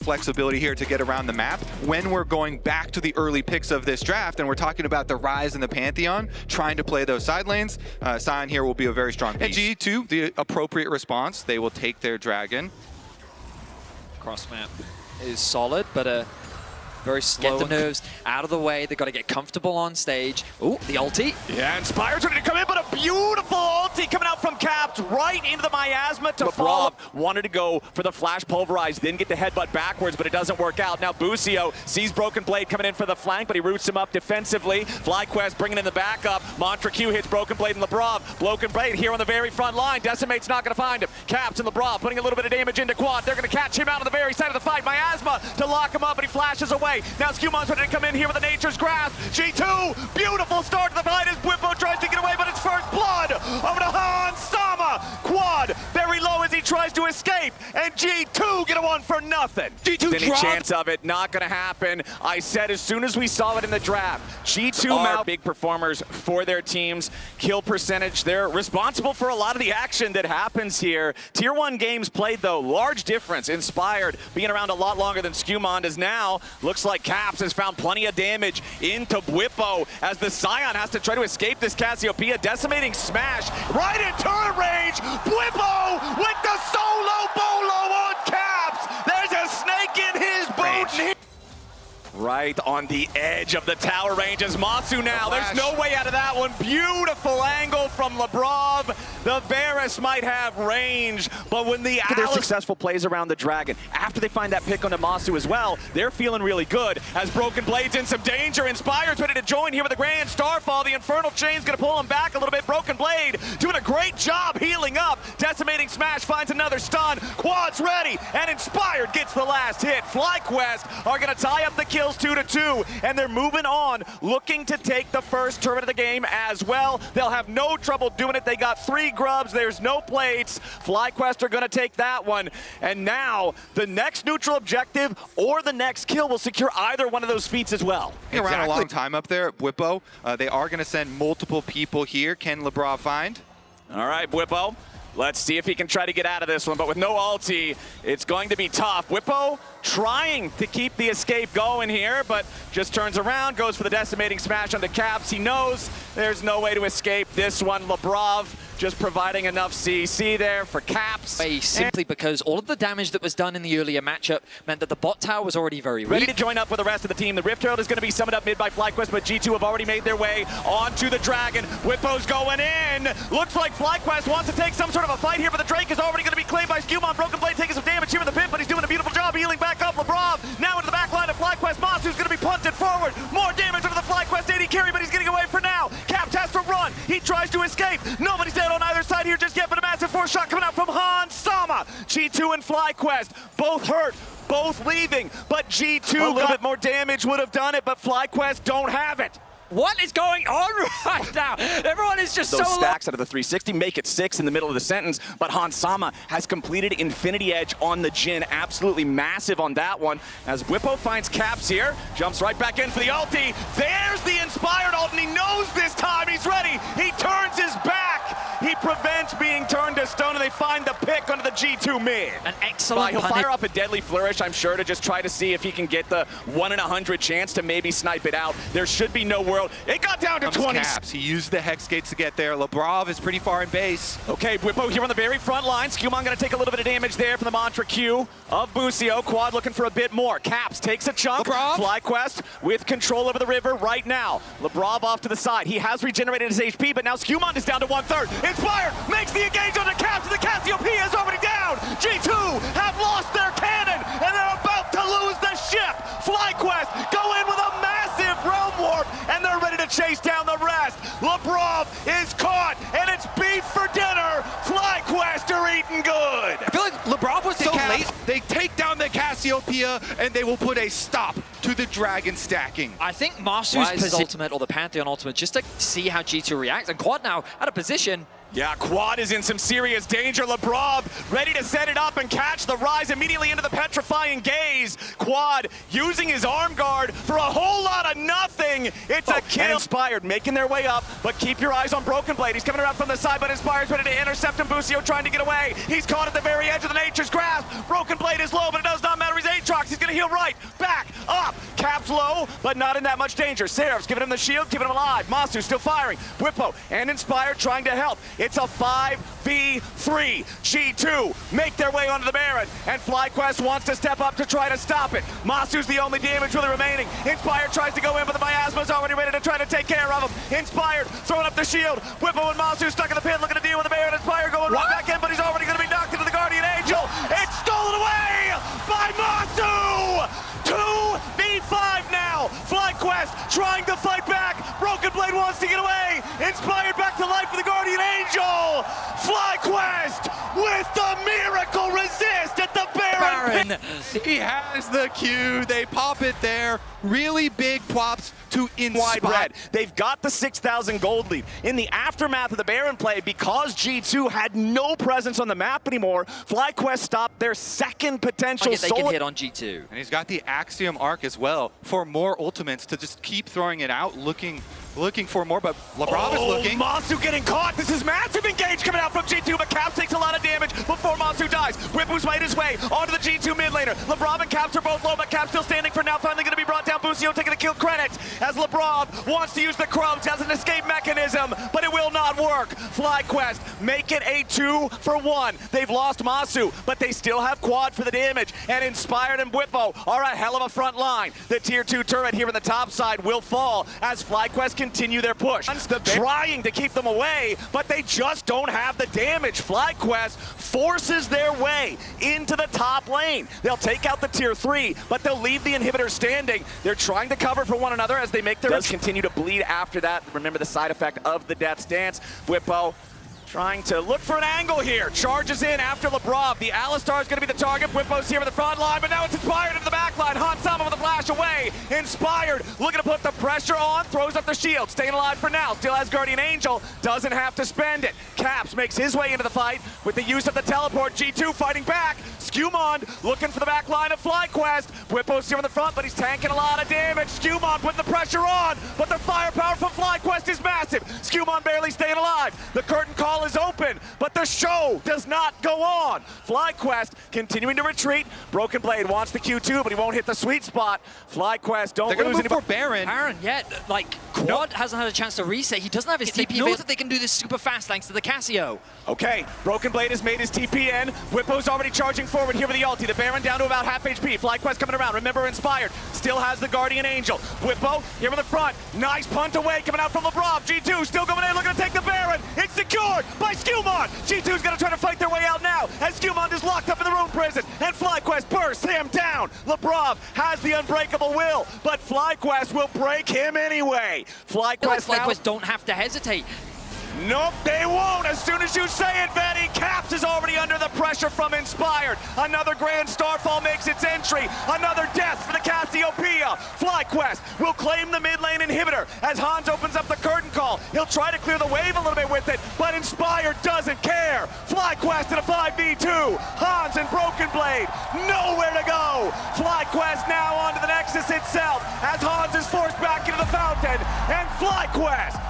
flexibility here to get around the map when we're going back to the early picks of this draft and we're talking about the Rise and the Pantheon trying to play those side lanes. Sion here will be a very strong piece. And G2, the appropriate response, they will take their dragon. Cross map is solid, but very slow. Get the nerves out of the way. They've got to get comfortable on stage. Ooh, the ulti. Yeah, Inspire's ready to come in, but a beautiful ulti coming out from Caps right into the miasma to fall. Wanted to go for the flash pulverize, then get the headbutt backwards, but it doesn't work out. Now Busio sees Broken Blade coming in for the flank, but he roots him up defensively. FlyQuest bringing in the backup. Mantra Q hits Broken Blade and Lebrov. Broken Blade here on the very front line. Decimate's not going to find him. Caps and Lebrov putting a little bit of damage into Quad. They're going to catch him out on the very side of the fight. Miasma to lock him up, and he flashes away. Now Scumon's ready to come in here with a Nature's Grasp. G2, beautiful start to the fight as Bwipo tries to get away, but it's first blood over to Han Sama. Quad very low as he tries to escape, and G2 get a one for nothing. G2 Any chance of it, not gonna happen. I said as soon as we saw it in the draft, G2 are big performers for their teams. Kill percentage, they're responsible for a lot of the action that happens here. Tier 1 games played though, large difference. Inspired being around a lot longer than Scumon is now. Looks like Caps has found plenty of damage into Bwipo as the Sion has to try to escape this Cassiopeia. Decimating smash right in turret range. Bwipo with the solo bolo on Caps. There's a snake in his boot. Right on the edge of the tower range is Masu now. There's no way out of that one. Beautiful angle from Lebrov. The Varus might have range, but when the their successful plays around the Dragon, after they find that pick onto Masu as well, they're feeling really good. As Broken Blade's in some danger, Inspire's ready to join here with a Grand Starfall. The Infernal Chain's gonna pull him back a little bit. Broken Blade doing a great job healing up. Decimating Smash finds another stun. Quad's ready, and Inspired gets the last hit. FlyQuest are gonna tie up the kills 2-2, and they're moving on, looking to take the first turret of the game as well. They'll have no trouble doing it. They got 3 grubs. There's no plates. FlyQuest are going to take that one, and now the next neutral objective or the next kill will secure either one of those feats as well. Around a long time up there at Bwipo. They are going to send multiple people here. Can Lebrov find? All right, Bwipo. Let's see if he can try to get out of this one, but with no ulti, it's going to be tough. Bwipo trying to keep the escape going here, but just turns around, goes for the decimating smash onto Caps. He knows there's no way to escape this one. Lebrov just providing enough CC there for Caps. Simply because all of the damage that was done in the earlier matchup meant that the bot tower was already very weak. Ready to join up with the rest of the team. The Rift Herald is going to be summoned up mid by FlyQuest, but G2 have already made their way onto the Dragon. Bwipo's going in. Looks like FlyQuest wants to take some sort of a fight here, but the Drake is already going to be claimed by Scumon. Broken Blade taking some damage here in the pit, but he's doing a beautiful job healing back up. Lebrov now into the back line of FlyQuest. Masu's going to be punted forward. More damage over the FlyQuest AD carry, but he's getting away for now. Caps has to run. He tries to escape. Nobody's dead on either side here just yet, but a massive force shot coming out from Han Sama. G2 and FlyQuest both hurt, both leaving, but G2 a little bit more damage would have done it, but FlyQuest don't have it. What is going on right now? Everyone is just Those stacks out of the 360 make it 6 in the middle of the sentence, but Han Sama has completed Infinity Edge on the Jhin. Absolutely massive on that one. As Bwipo finds Caps here, jumps right back in for the ulti. There's the Inspired ult, and he knows this time he's ready. He turns his back. He prevents being turned to stone, and they find the pick onto the G2 mid. An excellent He'll fire off a Deadly Flourish, I'm sure, to just try to see if he can get the 1 in 100 chance to maybe snipe it out. There should be no world. It got down to 20. Caps. He used the Hex Gates to get there. Lebrov is pretty far in base. Okay, Bwipo here on the very front line. Scumon going to take a little bit of damage there from the Mantra Q of Busio. Quad looking for a bit more. Caps takes a chunk. Lebrov. FlyQuest with control over the river right now. Lebrov off to the side. He has regenerated his HP, but now Scumon is down to 1/3. Inspired makes the engage on the Caps, and the Cassiopeia is already down. G2 have lost their cannon, and they're about to lose the ship. FlyQuest go in with a massive realm warp, and they're ready to chase down the rest. Lebrov is caught, and it's beef for dinner. FlyQuest are eating good. I feel like Lebrov was so late. They take down the Cassiopeia, and they will put a stop to the Dragon stacking. I think Masu's ultimate or the Pantheon ultimate, just to see how G2 reacts, and Quad now out of position. Yeah, Quad is in some serious danger. LeBron ready to set it up and catch the Rise immediately into the petrifying gaze. Quad using his arm guard for a whole lot of nothing. It's a kill. And Inspired making their way up, but keep your eyes on Broken Blade. He's coming around from the side, but Inspired's ready to intercept him. Busio trying to get away. He's caught at the very edge of the Nature's Grasp. Broken Blade is low, but it does not matter. He's Aatrox. He's going to heal right, back, up. Cap's low, but not in that much danger. Seraph's giving him the shield, keeping him alive. Masu still firing. Whippo and Inspired trying to help. It's a 5v3. G2 make their way onto the Baron, and FlyQuest wants to step up to try to stop it. Masu's the only damage really remaining. Inspired tries to go in, but the Miasma's already ready to try to take care of him. Inspired throwing up the shield. Whippo and Masu stuck in the pit looking to deal with the Baron. Inspired going right back in, but he's already going to be knocked into the Guardian Angel. It's stolen away by Masu! 2v5 now. FlyQuest trying to fight back. Broken Blade wants to get away. Inspired back to life for the Guardian Angel. FlyQuest with the miracle resist at the Baron. He has the Q. They pop it there. Really big props to Wide Red. They've got the 6,000 gold lead. In the aftermath of the Baron play, because G2 had no presence on the map anymore, FlyQuest stopped their second potential they can hit on G2. And he's got the Axiom Arc as well for more ultimates to just keep throwing it out, looking for more, but LeBron is looking. Masu getting caught. This is massive engage coming out from G2, but Caps takes a lot of damage before Masu dies. Whippo's made his way onto the G2 mid laner. LeBron and Caps are both low, but Caps still standing for now, finally going to be brought down. Busio taking the kill credits as LeBron wants to use the Crumbs as an escape mechanism, but it will not work. FlyQuest make it a 2-for-1. They've lost Masu, but they still have Quad for the damage, and Inspired and Whippo are a hell of a front line. The tier 2 turret here on the top side will fall as FlyQuest continue their push. Trying to keep them away, but they just don't have the damage. FlyQuest forces their way into the top lane. They'll take out the tier 3, but they'll leave the inhibitor standing. They're trying to cover for one another as they make their continue to bleed after that. Remember the side effect of the Death's Dance. Whippo trying to look for an angle here. Charges in after LeBron. The Alistar is going to be the target. Whippo's here in the front line, but now it's Inspired into the back line. Hansama with a flash away. Inspired looking to put the pressure on. Throws up the shield. Staying alive for now. Still has Guardian Angel. Doesn't have to spend it. Caps makes his way into the fight with the use of the teleport. G2 fighting back. Skewmon looking for the back line of FlyQuest. Whippo's here in the front, but he's tanking a lot of damage. Skewmon putting the pressure on, but the firepower from FlyQuest is massive. Skewmon barely staying alive. The curtain call is open, but the show does not go on. FlyQuest continuing to retreat. Broken Blade wants the Q2, but he won't hit the sweet spot. FlyQuest don't lose any for Baron. Baron, yeah, like Quad hasn't had a chance to reset. He doesn't have his TP. He knows that they can do this super fast thanks to the Casio. Okay, Broken Blade has made his TP in. Whippo's already charging forward here with the ulti. The Baron down to about half HP. FlyQuest coming around. Remember, Inspired still has the Guardian Angel. Whippo here in the front. Nice punt away coming out from LeBron. G2 still going in, looking to take the Baron. It's secured by Skewmon. G2's going to try to fight their way out now as Skewmon is locked up in the room prison. And FlyQuest bursts him down. LeBron has the unbreakable will, but FlyQuest will break him anyway. FlyQuest don't have to hesitate. Nope, they won't. As soon as you say it, Betty, Caps is already under the pressure from Inspired. Another Grand Starfall makes its entry. Another death for the Cassiopeia. FlyQuest will claim the mid lane inhibitor as Hans opens up the curtain call. He'll try to clear the wave a little bit with it, but Inspired doesn't care. FlyQuest in a 5v2. Hans and Broken Blade, nowhere to go. FlyQuest now onto the Nexus itself as Hans is forced back into the fountain, and FlyQuest